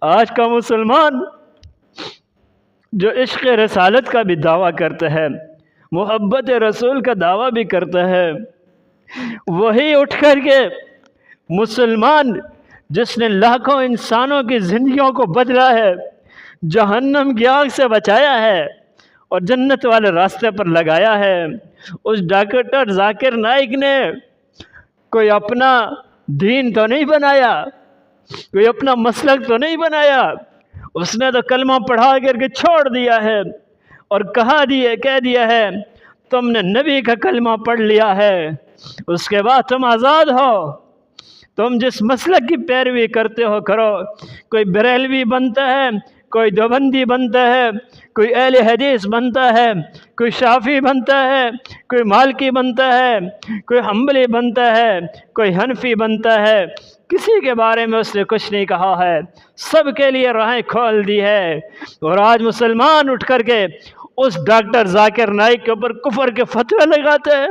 آج کا مسلمان جو عشق رسالت کا بھی دعویٰ کرتا ہے، محبت رسول کا دعویٰ بھی کرتا ہے، وہی اٹھ کر کے مسلمان جس نے لاکھوں انسانوں کی زندگیوں کو بدلا ہے، جہنم کی آگ سے بچایا ہے اور جنت والے راستے پر لگایا ہے، اس ڈاکٹر ذاکر نائک نے کوئی اپنا دین تو نہیں بنایا، کوئی اپنا مسلک تو نہیں بنایا، اس نے تو کلمہ پڑھا کر کے چھوڑ دیا ہے اور کہہ دیا ہے تم نے نبی کا کلمہ پڑھ لیا ہے، اس کے بعد تم آزاد ہو، تم جس مسلک کی پیروی کرتے ہو کرو۔ کوئی بریلوی بنتا ہے، کوئی دیوبندی بنتا ہے، کوئی اہل حدیث بنتا ہے، کوئی شافعی بنتا ہے، کوئی مالکی بنتا ہے، کوئی حنبلی بنتا ہے، کوئی حنفی بنتا ہے، کسی کے بارے میں اس نے کچھ نہیں کہا ہے، سب کے لیے راہیں کھول دی ہے۔ اور آج مسلمان اٹھ کر کے اس ڈاکٹر ذاکر نائک کے اوپر کفر کے فتوے لگاتے ہیں۔